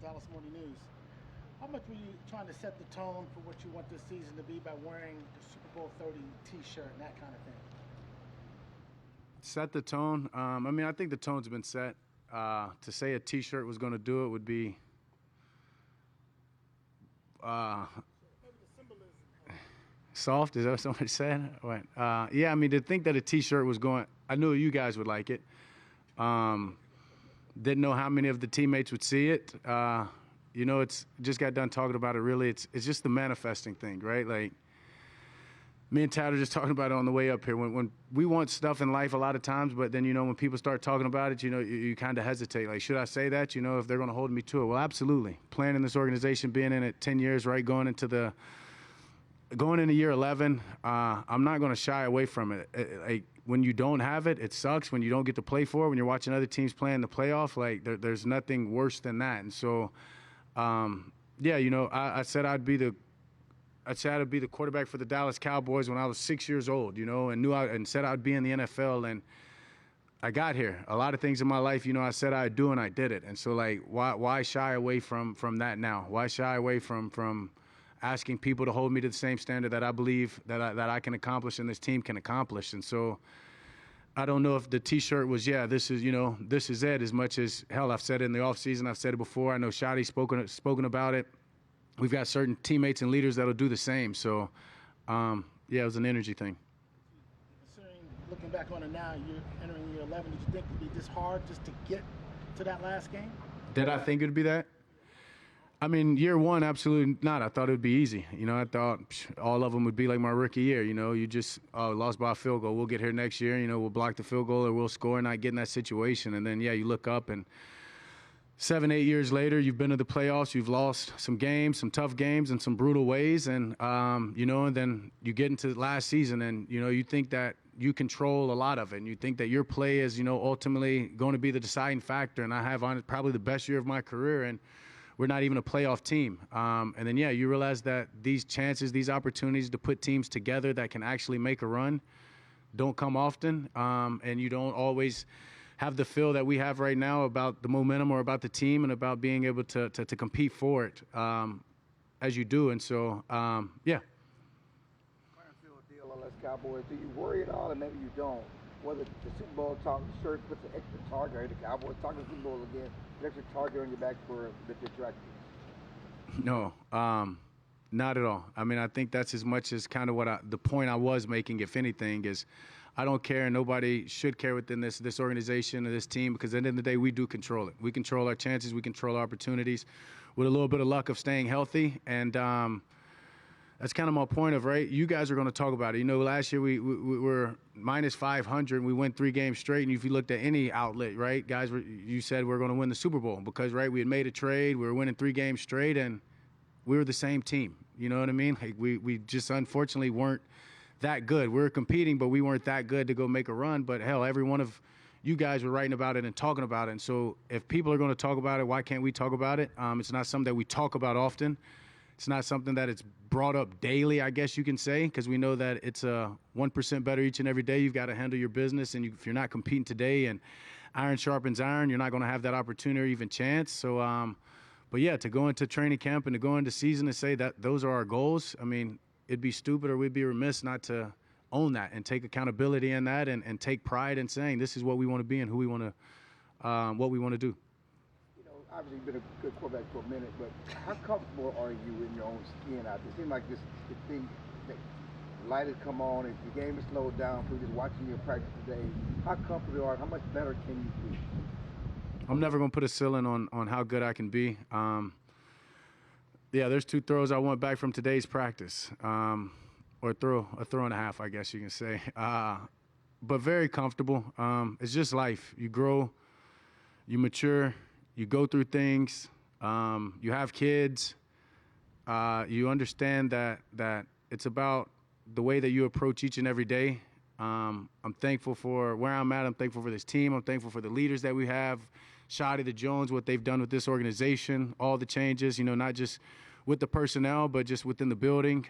Dallas Morning News. How much were you trying to set the tone for what you want this season to be by wearing the Super Bowl 30 T-shirt and that kind of thing? Set the tone. I think the tone's been set. To say a T-shirt was going to do it would be soft. Is that what somebody said? Right. Yeah, to think that a T-shirt was going, I knew you guys would like it. Didn't know how many of the teammates would see it. It's just got done talking about it. Really, it's just the manifesting thing, right? Like me and Tad are just talking about it on the way up here. When we want stuff in life a lot of times, but then when people start talking about it, you kind of hesitate. Like, should I say that? If they're going to hold me to it, well, absolutely. Playing in this organization, being in it 10 years, right, going into year 11, I'm not going to shy away from it. Like when you don't have it, it sucks. When you don't get to play for it, when you're watching other teams play in the playoff, like there's nothing worse than that. And so, I said I'd be the quarterback for the Dallas Cowboys when I was 6 years old, and said I'd be in the NFL. And I got here. A lot of things in my life, I said I'd do, and I did it. And so, like, why shy away from that now? Why shy away from asking people to hold me to the same standard that I believe that I can accomplish and this team can accomplish? And so I don't know if the T-shirt was, this is it, as much as, hell, I've said it in the offseason. I've said it before. I know Shotty's spoken about it. We've got certain teammates and leaders that'll do the same. So, it was an energy thing. Considering, looking back on it now, you're entering year 11. Did you think it'd be this hard just to get to that last game? Did I think it'd be that? Year one, absolutely not. I thought it would be easy. I thought all of them would be like my rookie year. You just lost by a field goal. We'll get here next year. We'll block the field goal or we'll score and not get in that situation. And then, you look up and 7-8 years later, you've been to the playoffs. You've lost some games, some tough games, in some brutal ways. And, and then you get into last season and, you think that you control a lot of it. And you think that your play is, ultimately going to be the deciding factor. And I have on probably the best year of my career. And we're not even a playoff team. And then, you realize that these chances, these opportunities to put teams together that can actually make a run don't come often. And you don't always have the feel that we have right now about the momentum or about the team and about being able to compete for it as you do. And so, Field deal, unless Cowboys, do you worry at all, and maybe you don't? Whether the Super Bowl talk, shirt puts an extra target, the Cowboys talking Super Bowl again, an extra target on your back for the detractors. No, not at all. I think that's as much as kind of the point I was making, if anything, is I don't care. Nobody should care within this organization or this team, because at the end of the day, we do control it. We control our chances. We control our opportunities with a little bit of luck of staying healthy. And that's kind of my point of, right, you guys are going to talk about it. Last year we were minus 500 and we went 3 games straight. And if you looked at any outlet, right, guys, you said we're going to win the Super Bowl because, right, we had made a trade. We were winning 3 games straight and we were the same team. You know what I mean? Like we just unfortunately weren't that good. We were competing, but we weren't that good to go make a run. But hell, every one of you guys were writing about it and talking about it. And so if people are going to talk about it, why can't we talk about it? It's not something that we talk about often. It's not something that it's brought up daily, I guess you can say, because we know that it's 1% better each and every day. You've got to handle your business, and if you're not competing today and iron sharpens iron, you're not going to have that opportunity or even chance. So, but yeah, to go into training camp and to go into season and say that those are our goals, it'd be stupid or we'd be remiss not to own that and take accountability in that and take pride in saying this is what we want to be and who we want to, what we want to do. Obviously, you've been a good quarterback for a minute, but how comfortable are you in your own skin out there? It seems like this thing, the light has come on, and the game is slowed down for just watching your practice today. How comfortable are you? How much better can you be? I'm never going to put a ceiling on how good I can be. There's 2 throws I want back from today's practice, or a throw and a half, I guess you can say. But very comfortable. It's just life. You grow, you mature. You go through things, you have kids, you understand that it's about the way that you approach each and every day. I'm thankful for where I'm at. I'm thankful for this team. I'm thankful for the leaders that we have, Shotty, the Jones, what they've done with this organization, all the changes, not just with the personnel, but just within the building.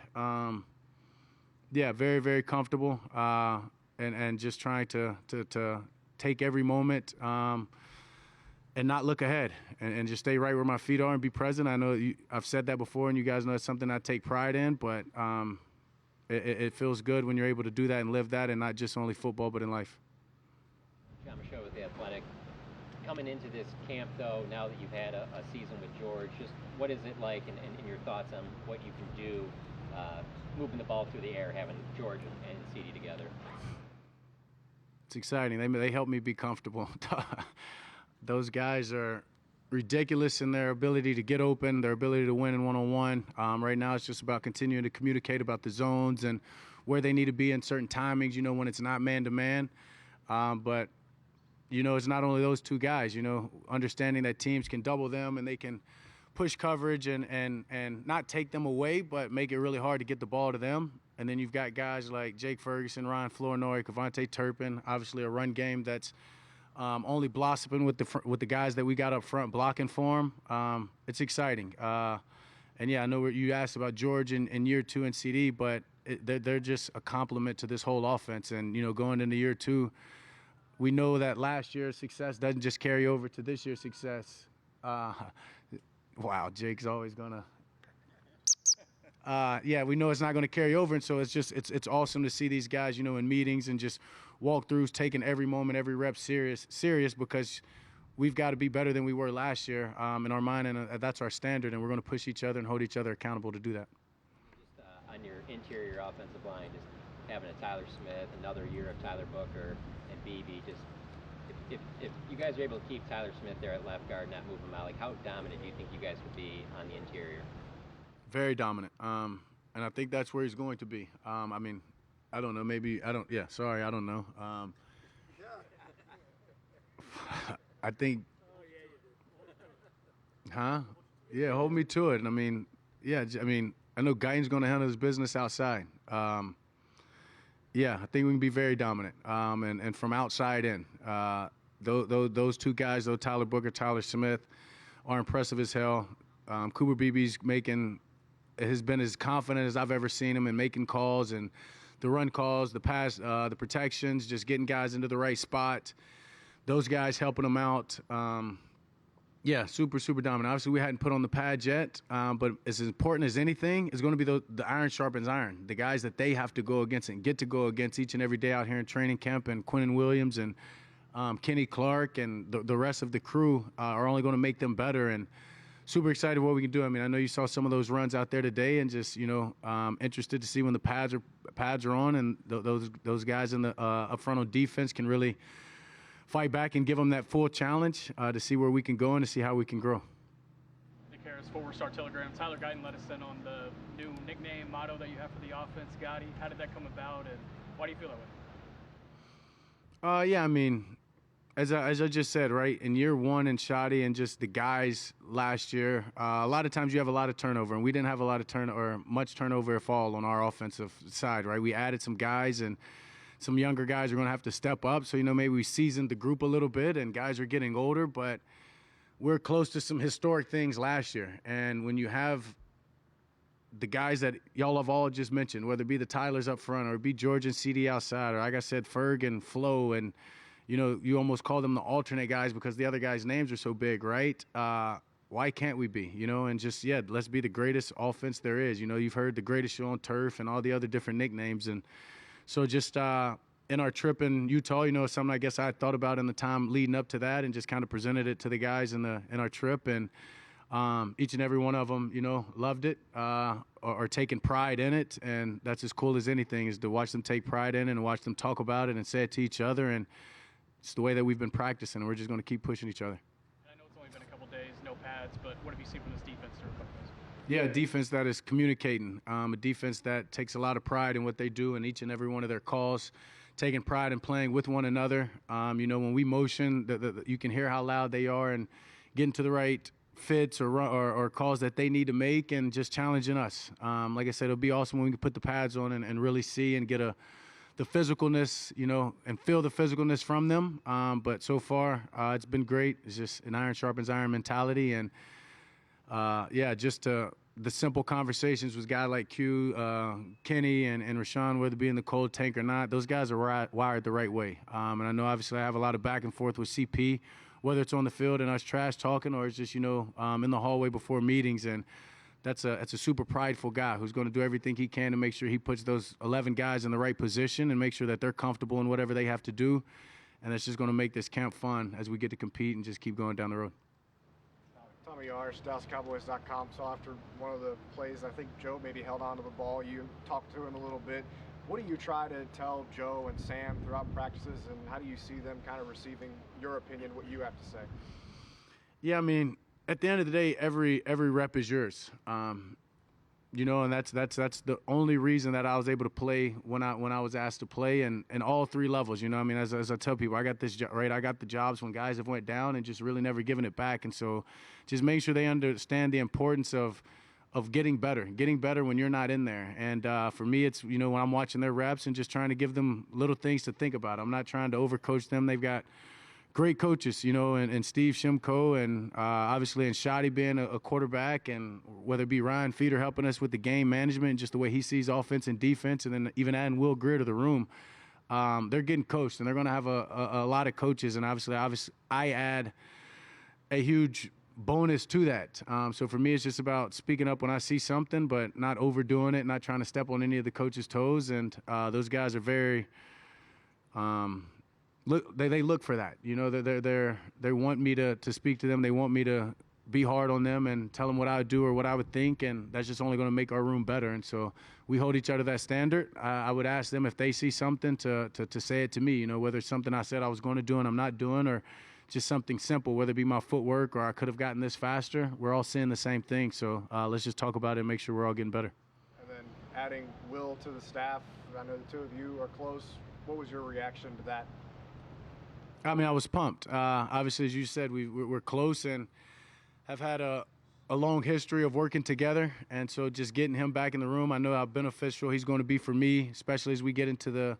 Very, very comfortable, and just trying to take every moment. and not look ahead and just stay right where my feet are and be present. I know I've said that before, and you guys know it's something I take pride in, but it feels good when you're able to do that and live that, and not just only football, but in life. John Michaud with The Athletic. Coming into this camp, though, now that you've had a season with George, just what is it like, and your thoughts on what you can do moving the ball through the air, having George and CD together? It's exciting. They help me be comfortable. Those guys are ridiculous in their ability to get open, their ability to win in one-on-one. Right now it's just about continuing to communicate about the zones and where they need to be in certain timings, when it's not man-to-man. But, it's not only those two guys, understanding that teams can double them and they can push coverage and not take them away, but make it really hard to get the ball to them. And then you've got guys like Jake Ferguson, Ryan Flournoy, Kavontae Turpin, obviously a run game that's only blossoming with the guys that we got up front blocking for them. It's exciting. And, yeah, I know you asked about George in year 2 and CD, but they're just a complement to this whole offense. And, going into year 2, we know that last year's success doesn't just carry over to this year's success. Wow, Jake's always going to yeah, we know it's not going to carry over, and so it's awesome to see these guys, in meetings and just walkthroughs, taking every moment, every rep serious because we've got to be better than we were last year in our mind, and that's our standard, and we're going to push each other and hold each other accountable to do that. Just on your interior offensive line, just having a Tyler Smith, another year of Tyler Booker and BB, just if you guys are able to keep Tyler Smith there at left guard, not move him out, like how dominant do you think you guys would be on the interior? Very dominant, and I think that's where he's going to be. I mean, I don't know. Maybe I don't. Yeah, sorry, I don't know. I think. Huh? Yeah, hold me to it. I mean, yeah. I mean, I know Guyton's going to handle his business outside. Yeah, I think we can be very dominant, and from outside in. Those two guys, though, Tyler Booker, Tyler Smith, are impressive as hell. Cooper Beebe's has been as confident as I've ever seen him in making calls and the run calls, the pass, the protections, just getting guys into the right spot. Those guys helping them out. Yeah, super, super dominant. Obviously, we hadn't put on the pads yet, but as important as anything is going to be the iron sharpens iron. The guys that they have to go against and get to go against each and every day out here in training camp, and Quinnen Williams and Kenny Clark and the rest of the crew are only going to make them better. And super excited what we can do. I mean, I know you saw some of those runs out there today, and just interested to see when the pads are on, and those guys in the up front on defense can really fight back and give them that full challenge to see where we can go and to see how we can grow. Nick Harris, 4-Star Telegram. Tyler Guyton let us in on the new nickname motto that you have for the offense, Gotti. How did that come about, and why do you feel that way? Yeah, I mean, as I just said, right, in year 1 in Shoddy and just the guys last year, a lot of times you have a lot of turnover, and we didn't have a lot of much turnover at all on our offensive side, right? We added some guys, and some younger guys are going to have to step up. So, maybe we seasoned the group a little bit, and guys are getting older, but we're close to some historic things last year. And when you have the guys that y'all have all just mentioned, whether it be the Tylers up front or it be George and CD outside, or like I said, Ferg and Flo, and you almost call them the alternate guys because the other guys' names are so big, right? Why can't we be, and just, yeah, let's be the greatest offense there is. You've heard the greatest show on turf and all the other different nicknames. And so just in our trip in Utah, something I guess I thought about in the time leading up to that, and just kind of presented it to the guys in our trip. And each and every one of them, loved it or taking pride in it. And that's as cool as anything, is to watch them take pride in it and watch them talk about it and say it to each other. And it's the way that we've been practicing, and we're just going to keep pushing each other. And I know it's only been a couple days, no pads, but what have you seen from this defense through a couple days? Yeah, a defense that is communicating, a defense that takes a lot of pride in what they do in each and every one of their calls, taking pride in playing with one another. When we motion, you can hear how loud they are and getting to the right fits or calls that they need to make, and just challenging us. Like I said, it'll be awesome when we can put the pads on and really see and get the physicalness, and feel the physicalness from them. But so far, it's been great. It's just an iron sharpens iron mentality. And, yeah, just the simple conversations with guys like Q, Kenny, and Rashawn, whether it be in the cold tank or not, those guys are wired the right way. And I know, obviously, I have a lot of back and forth with CP, whether it's on the field and us trash talking or it's just, in the hallway before meetings. And that's a super prideful guy who's going to do everything he can to make sure he puts those 11 guys in the right position and make sure that they're comfortable in whatever they have to do. And that's just going to make this camp fun as we get to compete and just keep going down the road. Tommy Arsh, DallasCowboys.com. So after one of the plays, I think Joe maybe held on to the ball. You talked to him a little bit. What do you try to tell Joe and Sam throughout practices, and how do you see them kind of receiving your opinion, what you have to say? Yeah, I mean, at the end of the day, every rep is yours. And that's the only reason that I was able to play when I was asked to play, and all three levels. I mean, as I tell people, I got this right. I got the jobs when guys have went down and just really never given it back. And so, just make sure they understand the importance of getting better when you're not in there. And for me, it's when I'm watching their reps and just trying to give them little things to think about. I'm not trying to overcoach them. They've got great coaches, and Steve Shimko, and obviously, and Shotty being a quarterback, and whether it be Ryan Feeder helping us with the game management and just the way he sees offense and defense, and then even adding Will Greer to the room, they're getting coached, and they're going to have a lot of coaches, and obviously, I add a huge bonus to that. So for me, it's just about speaking up when I see something, but not overdoing it, not trying to step on any of the coaches' toes, and those guys are very they look for that. They want me to speak to them. They want me to be hard on them and tell them what I would do or what I would think, and that's just only going to make our room better. And so we hold each other to that standard. I would ask them if they see something to say it to me, whether it's something I said I was going to do and I'm not doing, or just something simple, whether it be my footwork or I could have gotten this faster. We're all seeing the same thing. So let's just talk about it and make sure we're all getting better. And then adding Will to the staff, I know the two of you are close. What was your reaction to that? I mean, I was pumped. Obviously, as you said, we're close and have had a long history of working together. And so just getting him back in the room, I know how beneficial he's going to be for me, especially as we get into the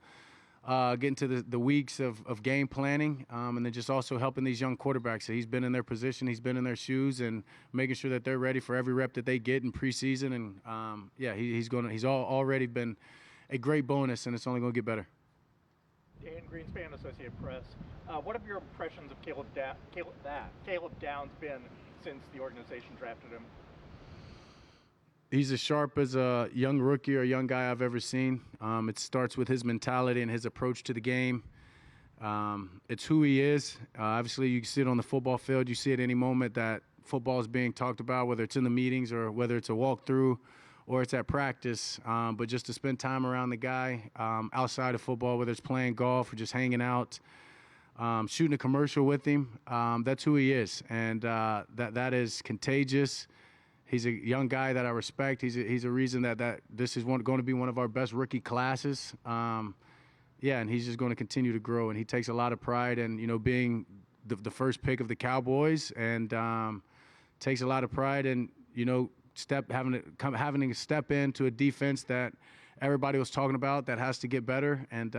weeks of game planning, and then just also helping these young quarterbacks. So he's been in their position, he's been in their shoes, and making sure that they're ready for every rep that they get in preseason. And he's already been a great bonus, and it's only going to get better. Dan Greenspan, Associated Press. What have your impressions of Caleb Downs been since the organization drafted him? He's as sharp as a young rookie or a young guy I've ever seen. It starts with his mentality and his approach to the game. It's who he is. Obviously, you can see it on the football field. You see it any moment that football is being talked about, whether it's in the meetings or whether it's a walkthrough or it's at practice. But just to spend time around the guy outside of football, whether it's playing golf or just hanging out, shooting a commercial with him, that's who he is. And that is contagious. He's a young guy that I respect. He's a reason that this is going to be one of our best rookie classes. And he's just going to continue to grow. And he takes a lot of pride in, being the first pick of the Cowboys, and takes a lot of pride in, having to step into a defense that everybody was talking about that has to get better. And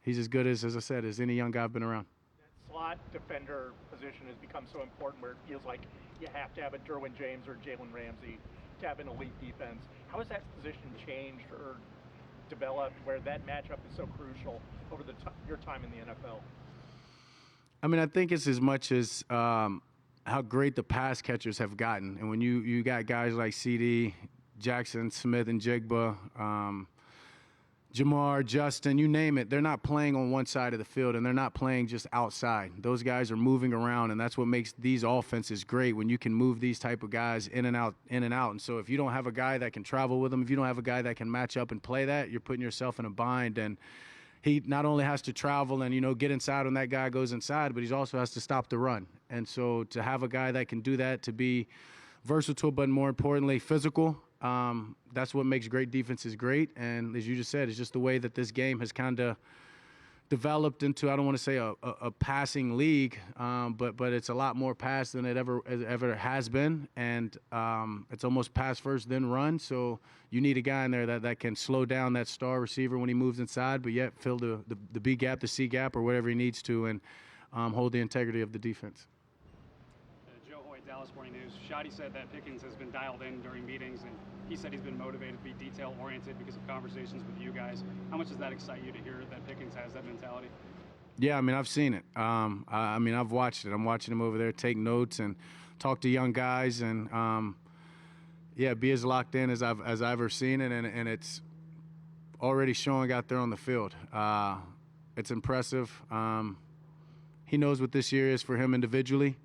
he's as good as I said, as any young guy I've been around. That slot defender position has become so important where it feels like you have to have a Derwin James or Jalen Ramsey to have an elite defense. How has that position changed or developed where that matchup is so crucial over your time in the NFL? I mean, I think it's as much as how great the pass catchers have gotten. And when you got guys like CD, Jackson, Smith, and Jigba, Jamar, Justin, you name it, they're not playing on one side of the field, and they're not playing just outside. Those guys are moving around, and that's what makes these offenses great, when you can move these type of guys in and out. And so if you don't have a guy that can travel with them, if you don't have a guy that can match up and play that, you're putting yourself in a bind. And he not only has to travel and, get inside when that guy goes inside, but he also has to stop the run. And so to have a guy that can do that, to be versatile, but more importantly, physical, that's what makes great defenses great. And as you just said, it's just the way that this game has kind of developed into, I don't want to say a passing league, but it's a lot more pass than it ever has been. And it's almost pass first, then run. So you need a guy in there that can slow down that star receiver when he moves inside, but yet fill the B gap, the C gap, or whatever he needs to, and hold the integrity of the defense. Joe Hoyt, Dallas Morning News. Shotty said that Pickens has been dialed in during meetings, and he said he's been motivated to be detail-oriented because of conversations with you guys. How much does that excite you to hear that Pickens has that mentality? Yeah, I mean, I've seen it. I mean, I've watched it. I'm watching him over there take notes and talk to young guys and, yeah, be as locked in as I've ever seen it, and it's already showing out there on the field. It's impressive. He knows what this year is for him individually.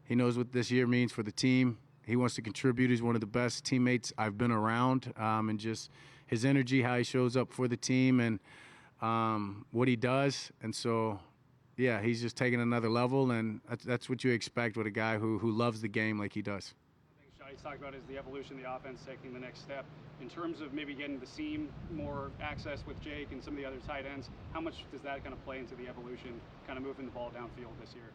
He knows what this year means for the team. He wants to contribute. He's one of the best teammates I've been around, and just his energy, how he shows up for the team, and what he does. And so, yeah, he's just taking another level, and that's what you expect with a guy who loves the game like he does. I think Shotty's talked about is the evolution of the offense, taking the next step. In terms of maybe getting the seam more access with Jake and some of the other tight ends, how much does that kind of play into the evolution, kind of moving the ball downfield this year?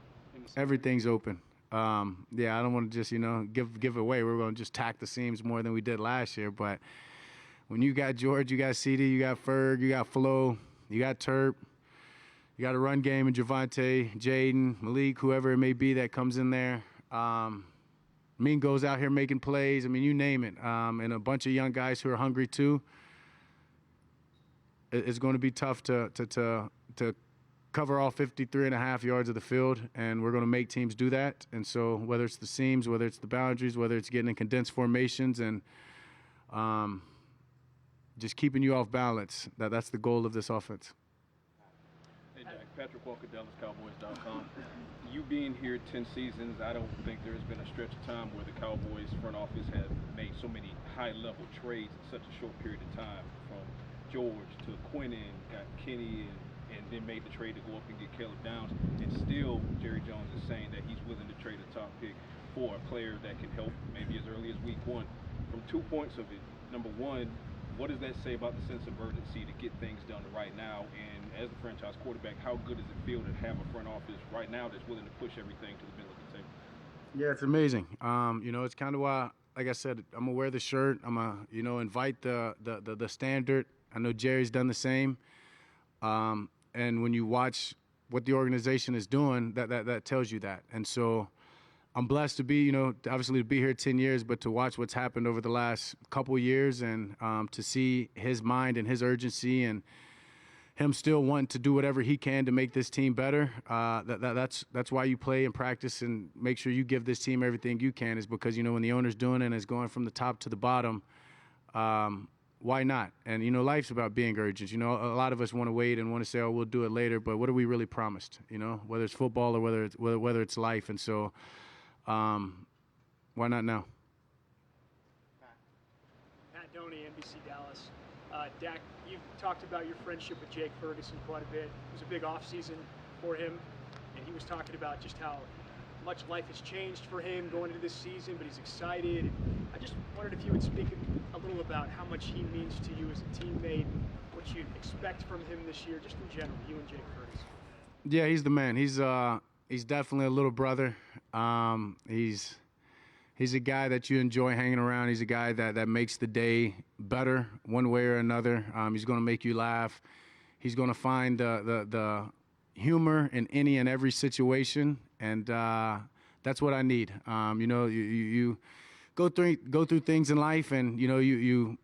Everything's open. Yeah, I don't want to just, give it away. We're going to just tack the seams more than we did last year. But when you got George, you got CD, you got Ferg, you got Flo, you got Terp, you got a run game in Javante, Jaden, Malik, whoever it may be that comes in there. Mingo's out here making plays. I mean, you name it. And a bunch of young guys who are hungry too. It's going to be tough to cover all 53.5 yards of the field, and we're going to make teams do that. And so whether it's the seams, whether it's the boundaries, whether it's getting in condensed formations and just keeping you off balance, that's the goal of this offense. Hey, Dak. Patrick Walker, DallasCowboys.com. You being here 10 seasons, I don't think there's been a stretch of time where the Cowboys front office have made so many high-level trades in such a short period of time, from George to Quinnen, got Kenny, and then made the trade to go up and get Caleb Downs. And still, Jerry Jones is saying that he's willing to trade a top pick for a player that can help maybe as early as week 1. From 2 points of it, number one, what does that say about the sense of urgency to get things done right now? And as the franchise quarterback, how good does it feel to have a front office right now that's willing to push everything to the middle of the table? Yeah, it's amazing. It's kind of why, like I said, I'm gonna wear the shirt. I'm gonna, invite the standard. I know Jerry's done the same. And when you watch what the organization is doing, that tells you that. And so I'm blessed to be, obviously to be here 10 years, but to watch what's happened over the last couple years and to see his mind and his urgency and him still wanting to do whatever he can to make this team better. That's why you play and practice and make sure you give this team everything you can, is because, when the owner's doing it and it's going from the top to the bottom, why not? And, life's about being urgent. A lot of us want to wait and want to say, oh, we'll do it later. But what are we really promised, whether it's football or whether it's life. And so why not now? Pat Doney, NBC Dallas. Dak, you've talked about your friendship with Jake Ferguson quite a bit. It was a big offseason for him, and he was talking about just how much life has changed for him going into this season, but he's excited. I just wondered if you would speak a little about how much he means to you as a teammate, what you expect from him this year, just in general, you and Jake Ferguson. Yeah, he's the man. He's definitely a little brother. He's a guy that you enjoy hanging around. He's a guy that makes the day better one way or another. He's going to make you laugh. He's going to find the humor in any and every situation, and that's what I need. You go through things in life, and you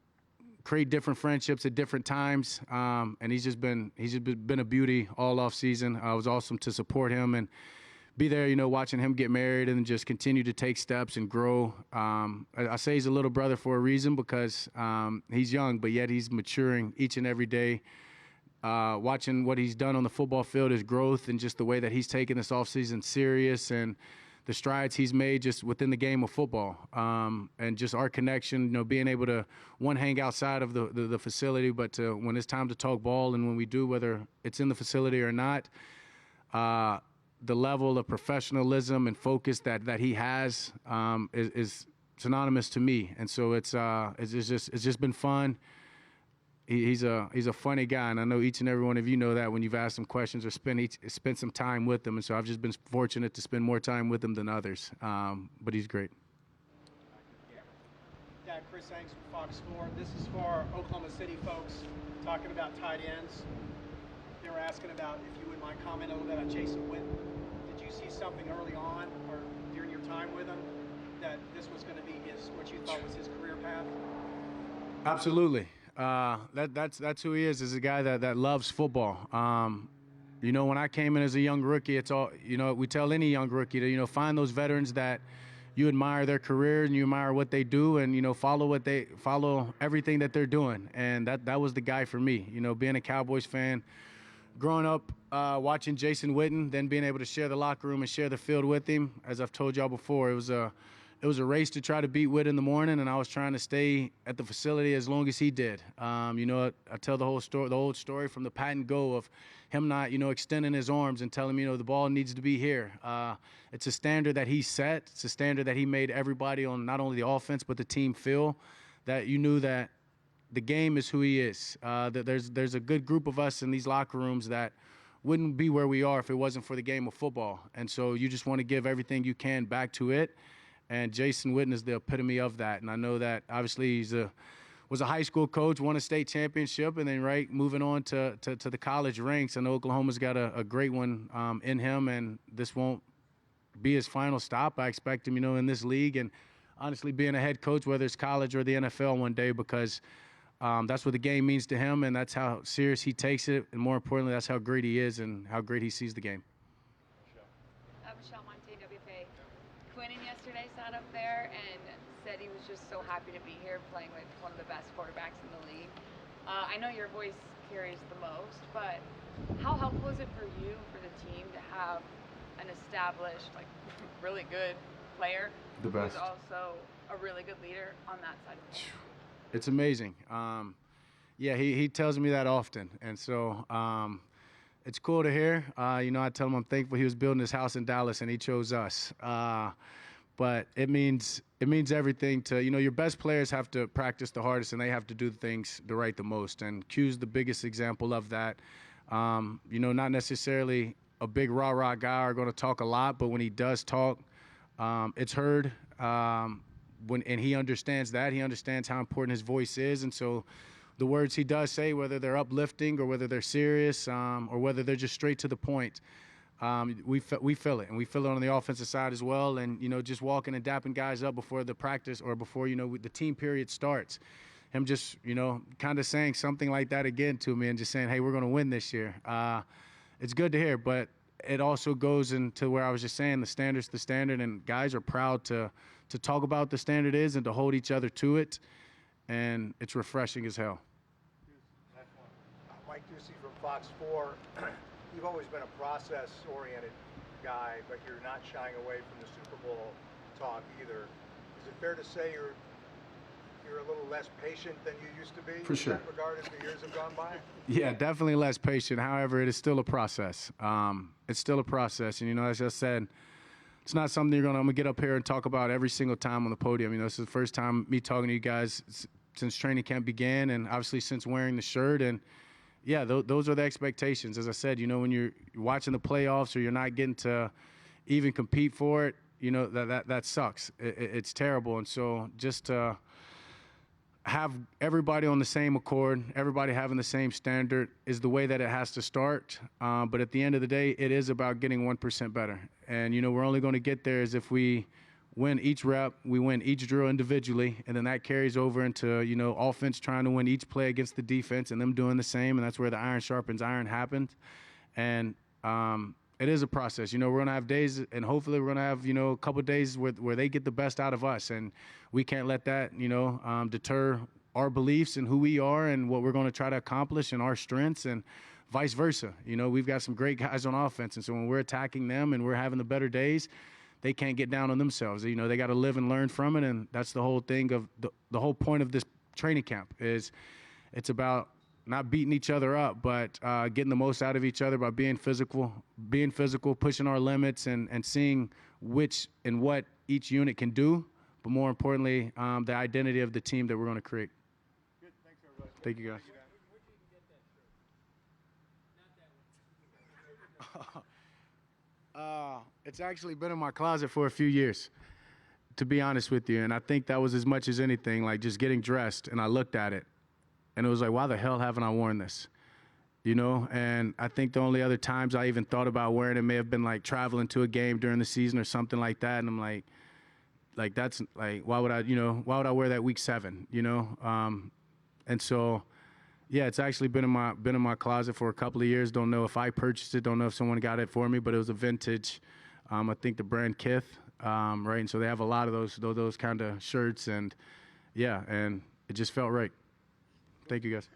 create different friendships at different times. And he's just been a beauty all off season. It was awesome to support him and be there, watching him get married and just continue to take steps and grow. I say he's a little brother for a reason, because he's young, but yet he's maturing each and every day. Watching what he's done on the football field, his growth, and just the way that he's taken this offseason serious, and the strides he's made just within the game of football, and just our connection, being able to, hang outside of the facility, but when it's time to talk ball, and when we do, whether it's in the facility or not, the level of professionalism and focus that he has is synonymous to me, and so it's just been fun. He's a funny guy, and I know each and every one of you know that when you've asked him questions or spent some time with him, and so I've just been fortunate to spend more time with him than others. But he's great. Dak, Chris Hanks from Fox Sports. This is for Oklahoma City folks talking about tight ends. They were asking about if you would mind comment a little bit on Jason Witten. Did you see something early on or during your time with him that this was going to be what you thought was his career path? Absolutely. That's who he is a guy that loves football. You know, when I came in as a young rookie, it's all, you know, we tell any young rookie to, you know, find those veterans that you admire their career and you admire what they do, and, you know, follow everything that they're doing. And that was the guy for me, you know, being a Cowboys fan, growing up watching Jason Witten, then being able to share the locker room and share the field with him. As I've told y'all before, it was a race to try to beat Witt in the morning, and I was trying to stay at the facility as long as he did. You know, I tell the old story from the pat and go of him not, you know, extending his arms and telling me, you know, the ball needs to be here. It's a standard that he set. It's a standard that he made everybody on not only the offense but the team feel that you knew that the game is who he is. That there's a good group of us in these locker rooms that wouldn't be where we are if it wasn't for the game of football. And so you just want to give everything you can back to it. And Jason Witten is the epitome of that. And I know that obviously was a high school coach, won a state championship, and then moving on to the college ranks. I know Oklahoma's got a great one in him, and this won't be his final stop. I expect him, you know, in this league, and honestly being a head coach, whether it's college or the NFL one day, because that's what the game means to him, and that's how serious he takes it, and more importantly, that's how great he is and how great he sees the game. Michelle Monte, WFA. Quinnen yesterday sat up there and said he was just so happy to be here playing with one of the best quarterbacks in the league. I know your voice carries the most, but how helpful is it for you, for the team, to have an established, like, really good player The best. who's also a really good leader on that side of things? It's amazing. Yeah, he tells me that often, and so it's cool to hear. You know, I tell him I'm thankful he was building his house in Dallas and he chose us. But it means everything to, you know, your best players have to practice the hardest and they have to do things the right the most. And Q's the biggest example of that. You know, not necessarily a big rah-rah guy are going to talk a lot, but when he does talk, it's heard. And he understands that. He understands how important his voice is. And so the words he does say, whether they're uplifting or whether they're serious or whether they're just straight to the point, we feel it. And we feel it on the offensive side as well. And, you know, just walking and dapping guys up before the practice or before, you know, the team period starts. Him just, you know, kind of saying something like that again to me and just saying, hey, we're going to win this year. It's good to hear, but it also goes into where I was just saying the standard's the standard, and guys are proud to talk about the standard is and to hold each other to it, and it's refreshing as hell. Mike Ducey from Fox 4. You've always been a process-oriented guy, but you're not shying away from the Super Bowl talk either. Is it fair to say you're a little less patient than you used to be? For sure. In that regard, as the years have gone by? Yeah, definitely less patient. However, it is still a process. It's still a process, and, you know, as I said, it's not something I'm going to get up here and talk about every single time on the podium. You know, this is the first time me talking to you guys since training camp began, and obviously since wearing the shirt. And yeah, those are the expectations. As I said, you know, when you're watching the playoffs or you're not getting to even compete for it, you know, that sucks. It's terrible. And so just to have everybody on the same accord, everybody having the same standard is the way that it has to start. But at the end of the day, it is about getting 1% better. And, you know, we're only going to get there as if we win each rep, we win each drill individually, and then that carries over into, you know, offense trying to win each play against the defense and them doing the same, and that's where the iron sharpens iron happened. And it is a process. You know, we're going to have days, and hopefully we're going to have, you know, a couple of days where they get the best out of us, and we can't let that, you know, deter our beliefs and who we are and what we're going to try to accomplish and our strengths, and vice versa. You know, we've got some great guys on offense, and so when we're attacking them and we're having the better days, they can't get down on themselves. You know, they got to live and learn from it, and that's the whole thing of the whole point of this training camp is it's about not beating each other up, but getting the most out of each other by being physical, pushing our limits, and seeing which and what each unit can do, but more importantly, the identity of the team that we're going to create. Good. Thanks, everybody. Thank you, guys. It's actually been in my closet for a few years, to be honest with you. And I think that was as much as anything, like just getting dressed, and I looked at it, and it was like, why the hell haven't I worn this? You know, and I think the only other times I even thought about wearing it may have been like traveling to a game during the season or something like that. And I'm like that's like, why would I wear that week 7, you know? And so, Yeah, it's actually been in my closet for a couple of years. Don't know if I purchased it. Don't know if someone got it for me, but it was a vintage. I think the brand Kith, right? And so they have a lot of those kind of shirts, and yeah, and it just felt right. Thank you, guys.